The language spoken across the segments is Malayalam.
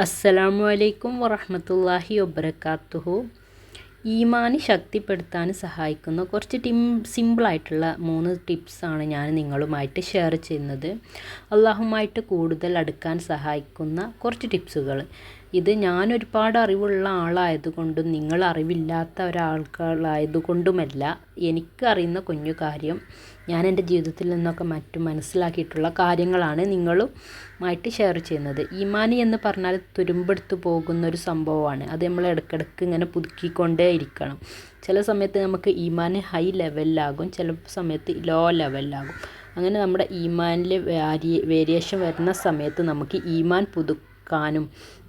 അസ്സലാമു അലൈക്കും വറഹ്മത്തുള്ളാഹി വബറകാതുഹു. ഈമാന് ശക്തിപ്പെടുത്താൻ സഹായിക്കുന്ന കുറച്ച് സിമ്പിളായിട്ടുള്ള 3 ടിപ്സാണ് ഞാൻ നിങ്ങളുമായിട്ട് ഷെയർ ചെയ്യുന്നത്. അള്ളാഹുമായിട്ട് കൂടുതൽ അടുക്കാൻ സഹായിക്കുന്ന കുറച്ച് ടിപ്സുകൾ. ഇത് ഞാൻ ഒരുപാട് അറിവുള്ള ആളായതുകൊണ്ടും നിങ്ങൾ അറിവില്ലാത്ത ഒരാൾക്കാരായതുകൊണ്ടുമല്ല, എനിക്കറിയുന്ന കുഞ്ഞു കാര്യം ഞാൻ എൻ്റെ ജീവിതത്തിൽ നിന്നൊക്കെ മറ്റും മനസ്സിലാക്കിയിട്ടുള്ള കാര്യങ്ങളാണ് നിങ്ങളുമായിട്ട് ഷെയർ ചെയ്യുന്നത്. ഈമാനി എന്ന് പറഞ്ഞാൽ തുരുമ്പെടുത്ത് പോകുന്നൊരു സംഭവമാണ്. അത് നമ്മൾ ഇടയ്ക്കിടയ്ക്ക് ഇങ്ങനെ പുതുക്കിക്കൊണ്ടേ ഇരിക്കണം. ചില സമയത്ത് നമുക്ക് ഈമാൻ ഹൈ ലെവലിലാകും, ചില സമയത്ത് ലോ ലെവലിലാകും. അങ്ങനെ നമ്മുടെ ഈമാനിൽ വേരിയേഷൻ വരുന്ന സമയത്ത് നമുക്ക് ഈമാൻ പുതുക്കാനും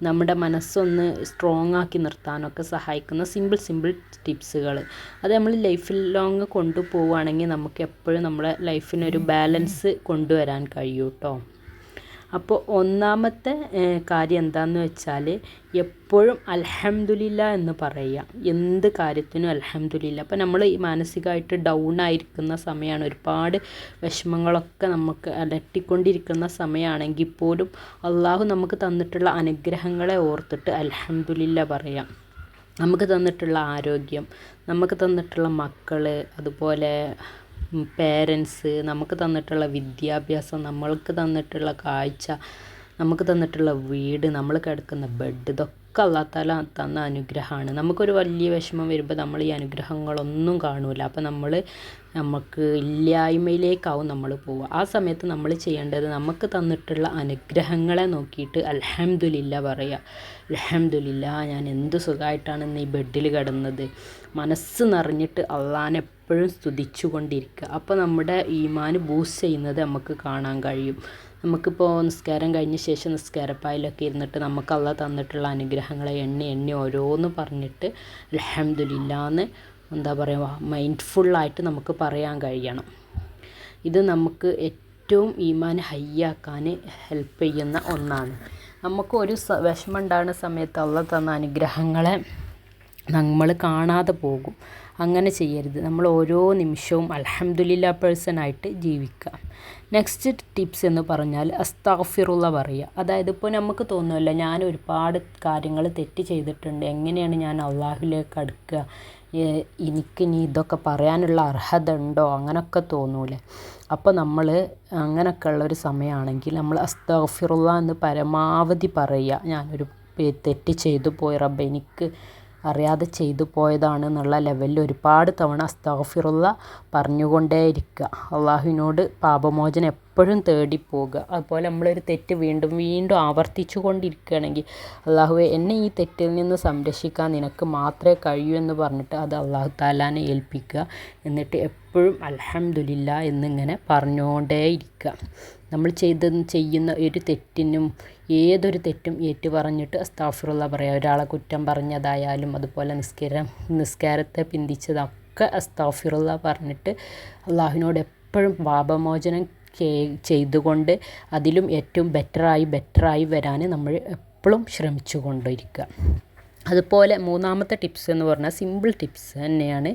നമ്മുടെ മനസ്സൊന്ന് സ്ട്രോങ് ആക്കി നിർത്താനൊക്കെ സഹായിക്കുന്ന സിമ്പിൾ ടിപ്സുകൾ. അത് നമ്മൾ ലൈഫിൽ ലോങ് കൊണ്ടുപോവുകയാണെങ്കിൽ നമുക്ക് എപ്പോഴും നമ്മുടെ ലൈഫിനൊരു ബാലൻസ് കൊണ്ടുവരാൻ കഴിയും കേട്ടോ. അപ്പോൾ ഒന്നാമത്തെ കാര്യം എന്താണെന്ന് വെച്ചാൽ എപ്പോഴും അൽഹംദുലില്ലാ എന്ന് പറയുക. എന്ത് കാര്യത്തിനും അൽഹംദുലില്ലാ. അപ്പോൾ നമ്മൾ ഈ മാനസികമായിട്ട് ഡൗൺ ആയിരിക്കുന്ന സമയമാണ്, ഒരുപാട് വിഷമങ്ങളൊക്കെ നമുക്ക് അലട്ടിക്കൊണ്ടിരിക്കുന്ന സമയമാണെങ്കിൽ പോലും അള്ളാഹു നമുക്ക് തന്നിട്ടുള്ള അനുഗ്രഹങ്ങളെ ഓർത്തിട്ട് അൽഹംദുലില്ലാ പറയാം. നമുക്ക് തന്നിട്ടുള്ള ആരോഗ്യം, നമുക്ക് തന്നിട്ടുള്ള മക്കൾ, അതുപോലെ പേരൻസ്, നമുക്ക് തന്നിട്ടുള്ള വിദ്യാഭ്യാസം, നമ്മൾക്ക് തന്നിട്ടുള്ള കാഴ്ച, നമുക്ക് തന്നിട്ടുള്ള വീട്, നമ്മൾ കിടക്കുന്ന ബെഡ്, ഇതൊക്കെ അല്ലാഹു തആല തന്ന അനുഗ്രഹമാണ്. നമുക്കൊരു വലിയ വിഷമം വരുമ്പോൾ നമ്മൾ ഈ അനുഗ്രഹങ്ങളൊന്നും കാണൂല. അപ്പോൾ നമുക്ക് ഇല്ലായ്മയിലേക്കാവും നമ്മൾ പോവുക. ആ സമയത്ത് നമ്മൾ ചെയ്യേണ്ടത് നമുക്ക് തന്നിട്ടുള്ള അനുഗ്രഹങ്ങളെ നോക്കിയിട്ട് അൽഹംദുലില്ലാ പറയുക. അൽഹംദുലില്ലാ, ഞാൻ എന്ത് സുഖമായിട്ടാണ് ഇന്ന് ഈ ബെഡിൽ കിടന്നത്. മനസ്സ് നിറഞ്ഞിട്ട് അള്ളാഹനെ എപ്പോഴും സ്തുതിച്ചു കൊണ്ടിരിക്കുക. അപ്പോൾ നമ്മുടെ ഈമാൻ ബൂസ്റ്റ് ചെയ്യുന്നത് നമുക്ക് കാണാൻ കഴിയും. നമുക്കിപ്പോൾ നിസ്കാരം കഴിഞ്ഞ ശേഷം നിസ്കാരപ്പായിലൊക്കെ ഇരുന്നിട്ട് നമുക്ക് അള്ളാഹ് തന്നിട്ടുള്ള അനുഗ്രഹങ്ങളെ എണ്ണി ഓരോന്ന് പറഞ്ഞിട്ട് അൽഹംദുലില്ലാന്ന് എന്താ പറയുക, മൈൻഡ്ഫുള്ളായിട്ട് നമുക്ക് പറയാൻ കഴിയണം. ഇത് നമുക്ക് ഏറ്റവും ഈമാൻ ഹൈ ആക്കാൻ ഹെൽപ്പ് ചെയ്യുന്ന ഒന്നാണ്. നമുക്ക് ഒരു വിഷമം ഉണ്ടാകുന്ന സമയത്ത് അള്ളാഹ് തന്ന അനുഗ്രഹങ്ങളെ നമ്മൾ കാണാതെ പോകും. അങ്ങനെ ചെയ്യരുത്. നമ്മൾ ഓരോ നിമിഷവും അൽഹംദുലില്ലാ പേഴ്സണായിട്ട് ജീവിക്കുക. നെക്സ്റ്റ് ടിപ്സ് എന്ന് പറഞ്ഞാൽ അസ്തഗ്ഫിറുള്ള പറയുക. അതായത് ഇപ്പോൾ നമുക്ക് തോന്നുമല്ലോ, ഞാൻ ഒരുപാട് കാര്യങ്ങൾ തെറ്റ് ചെയ്തിട്ടുണ്ട്, എങ്ങനെയാണ് ഞാൻ അള്ളാഹുലേക്ക് അടുക്കുക, എനിക്കിനി ഇതൊക്കെ പറയാനുള്ള അർഹത ഉണ്ടോ, അങ്ങനെയൊക്കെ തോന്നൂലേ. അപ്പോൾ നമ്മൾ അങ്ങനെയൊക്കെ ഉള്ളൊരു സമയമാണെങ്കിൽ നമ്മൾ അസ്തഗ്ഫിറുള്ള എന്ന് പരമാവധി പറയുക. ഞാനൊരു തെറ്റ് ചെയ്തു പോയി റബ്ബേ, എനിക്ക് അറിയാതെ ചെയ്തു പോയതാണ് എന്നുള്ള ലെവലിൽ ഒരുപാട് തവണ അസ്തഗ്ഫിറുള്ള പറഞ്ഞുകൊണ്ടേയിരിക്കുക. അള്ളാഹുവിനോട് പാപമോചനം എപ്പോഴും തേടിപ്പോകുക. അതുപോലെ നമ്മളൊരു തെറ്റ് വീണ്ടും ആവർത്തിച്ചു കൊണ്ടിരിക്കുകയാണെങ്കിൽ അള്ളാഹുവേ, എന്നെ ഈ തെറ്റിൽ നിന്ന് സംരക്ഷിക്കാൻ നിനക്ക് മാത്രമേ കഴിയൂ എന്ന് പറഞ്ഞിട്ട് അത് അള്ളാഹു തആലാനെ ഏൽപ്പിക്കുക. എന്നിട്ട് എപ്പോഴും അൽഹംദുലില്ലാ എന്നിങ്ങനെ പറഞ്ഞുകൊണ്ടേയിരിക്കുക. നമ്മൾ ചെയ്യുന്ന ഒരു തെറ്റിനും ഏതൊരു തെറ്റും ഏറ്റു പറഞ്ഞിട്ട് അസ്തഗ്ഫിറുല്ലാ പറയുക. ഒരാളെ കുറ്റം പറഞ്ഞതായാലും അതുപോലെ നിസ്കാരത്തെ പിന്തിച്ചതൊക്കെ അസ്തഗ്ഫിറുല്ലാ പറഞ്ഞിട്ട് അള്ളാഹുവിനോട് എപ്പോഴും പാപമോചനം ചെയ്തുകൊണ്ട് അതിലും ഏറ്റവും ബെറ്ററായി വരാൻ നമ്മൾ എപ്പോഴും ശ്രമിച്ചു കൊണ്ടിരിക്കുക. അതുപോലെ മൂന്നാമത്തെ ടിപ്സ് എന്ന് പറഞ്ഞാൽ സിമ്പിൾ ടിപ്സ് തന്നെയാണ്,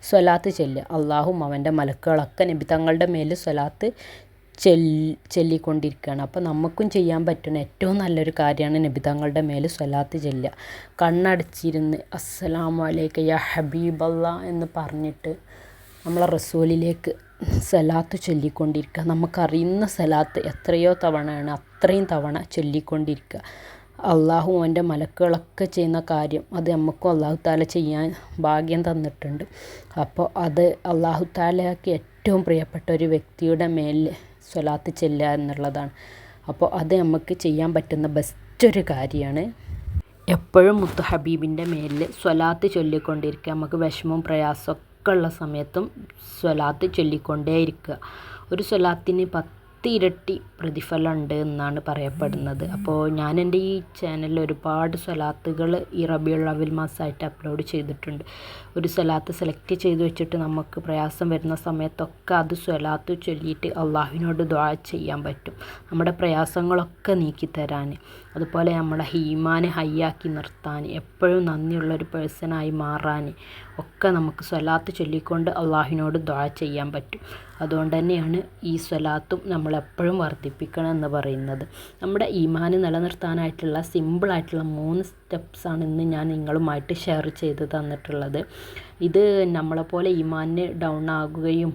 സ്വലാത്ത് ചൊല്ലുക. അള്ളാഹും അവൻ്റെ മലക്കുകളൊക്കെ നബി തങ്ങളുടെ മേൽ സ്വലാത്ത് ചൊല്ലിക്കൊണ്ടിരിക്കുകയാണ്. അപ്പോൾ നമുക്കും ചെയ്യാൻ പറ്റുന്ന ഏറ്റവും നല്ലൊരു കാര്യമാണ് നബി തങ്ങളുടെ മേൽ സ്വലാത്ത് ചൊല്ലുക. കണ്ണടച്ചിരുന്ന് അസ്സലാമു അലൈക യാ ഹബീബല്ലാ എന്ന് പറഞ്ഞിട്ട് നമ്മളെ റസൂലിലേക്ക് സ്വലാത്ത് ചൊല്ലിക്കൊണ്ടിരിക്കുക. നമുക്കറിയുന്ന സ്വലാത്ത് എത്രയോ തവണയാണ്, അത്രയും തവണ ചൊല്ലിക്കൊണ്ടിരിക്കുക. അള്ളാഹു അവൻ്റെ മലക്കുകളൊക്കെ ചെയ്യുന്ന കാര്യം അത് നമുക്കും അള്ളാഹു തആല ചെയ്യാൻ ഭാഗ്യം തന്നിട്ടുണ്ട്. അപ്പോൾ അത് അള്ളാഹു തആലയ്ക്ക് ഏറ്റവും പ്രിയപ്പെട്ട ഒരു വ്യക്തിയുടെ മേൽ സ്വലാത്ത് ചെല്ലുക എന്നുള്ളതാണ്. അപ്പോൾ അത് നമുക്ക് ചെയ്യാൻ പറ്റുന്ന ബെസ്റ്റൊരു കാര്യമാണ്. എപ്പോഴും മുത്ത് ഹബീബിൻ്റെ മേലിൽ സ്വലാത്ത് ചൊല്ലിക്കൊണ്ടിരിക്കുക. നമുക്ക് വിഷമവും പ്രയാസമൊക്കെ ഉള്ള സമയത്തും സ്വലാത്ത് ചൊല്ലിക്കൊണ്ടേയിരിക്കുക. ഒരു സ്വലാത്തിന് 10 ഇരട്ടി പ്രതിഫലം ഉണ്ട് എന്നാണ് പറയപ്പെടുന്നത്. അപ്പോൾ ഞാൻ എൻ്റെ ഈ ചാനലിൽ ഒരുപാട് സ്വലാത്തുകൾ ഈ റബീഉൽ അവ്വൽ മാസമായിട്ട് അപ്ലോഡ് ചെയ്തിട്ടുണ്ട്. ഒരു സ്വലാത്ത് സെലക്ട് ചെയ്ത് വെച്ചിട്ട് നമുക്ക് പ്രയാസം വരുന്ന സമയത്തൊക്കെ അത് സ്വലാത്ത് ചൊല്ലിയിട്ട് അള്ളാഹുവിനോട് ദുആ ചെയ്യാൻ പറ്റും, നമ്മുടെ പ്രയാസങ്ങളൊക്കെ നീക്കിത്തരാൻ. അതുപോലെ നമ്മുടെ ഈമാൻ ഹൈ ആക്കി നിർത്താൻ, എപ്പോഴും നന്ദിയുള്ളൊരു പേഴ്സണായി മാറാൻ ഒക്കെ നമുക്ക് സ്വലാത്ത് ചൊല്ലിക്കൊണ്ട് അള്ളാഹുവിനോട് ദുആ ചെയ്യാൻ പറ്റും. അതുകൊണ്ട് തന്നെയാണ് ഈ സ്വലാത്തും നമ്മൾ നിങ്ങൾ എപ്പോഴും വർദ്ധിപ്പിക്കണം എന്ന് പറയുന്നത്. നമ്മുടെ ഈമാൻ നിലനിർത്താനായിട്ടുള്ള സിമ്പിളായിട്ടുള്ള 3 സ്റ്റെപ്സാണ് ഇന്ന് ഞാൻ നിങ്ങളുമായിട്ട് ഷെയർ ചെയ്ത് തന്നിട്ടുള്ളത്. ഇത് നമ്മളെപ്പോലെ ഈമാന് ഡൗൺ ആകുകയും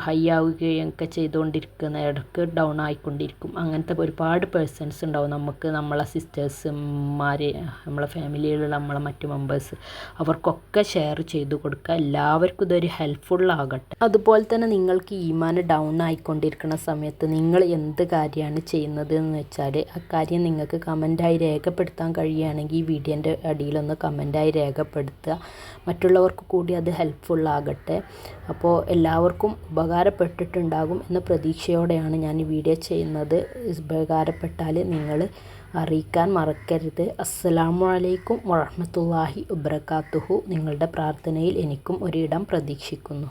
ഹൈ ആവുകയും ഒക്കെ ചെയ്തുകൊണ്ടിരിക്കുന്ന, ഇടയ്ക്ക് ഡൗൺ ആയിക്കൊണ്ടിരിക്കും. അങ്ങനത്തെ ഒരുപാട് പേഴ്സൺസ് ഉണ്ടാവും നമുക്ക്, നമ്മളെ സിസ്റ്റേഴ്സുമാർ, നമ്മളെ ഫാമിലിയിലുള്ള നമ്മളെ മറ്റ് മെമ്പേഴ്സ്, അവർക്കൊക്കെ ഷെയർ ചെയ്ത് കൊടുക്കുക. എല്ലാവർക്കും ഇതൊരു ഹെൽപ്ഫുള്ളാകട്ടെ. അതുപോലെ തന്നെ നിങ്ങൾക്ക് ഈമാൻ ഡൗൺ ആയിക്കൊണ്ടിരിക്കുന്ന സമയത്ത് നിങ്ങൾ എന്ത് കാര്യമാണ് ചെയ്യുന്നത് എന്ന് വെച്ചാൽ ആ കാര്യം നിങ്ങൾക്ക് കമൻറ്റായി രേഖപ്പെടുത്താൻ കഴിയുകയാണെങ്കിൽ ഈ വീഡിയോൻ്റെ അടിയിലൊന്ന് കമൻറ്റായി രേഖപ്പെടുത്തുക. മറ്റുള്ളവർക്ക് കൂടി അത് ഹെൽപ്ഫുള്ളാകട്ടെ. അപ്പോൾ എല്ലാവർക്കും ഉപകാരപ്പെട്ടിട്ടുണ്ടാകും എന്ന പ്രതീക്ഷയോടെയാണ് ഞാൻ ഈ വീഡിയോ ചെയ്യുന്നത്. ഉപകാരപ്പെട്ടാൽ നിങ്ങൾ അറിയിക്കാൻ മറക്കരുത്. അസ്സലാമു അലൈക്കും വറഹ്മത്തുള്ളാഹി വബറകാതുഹു. നിങ്ങളുടെ പ്രാർത്ഥനയിൽ എനിക്കും ഒരിടം പ്രതീക്ഷിക്കുന്നു.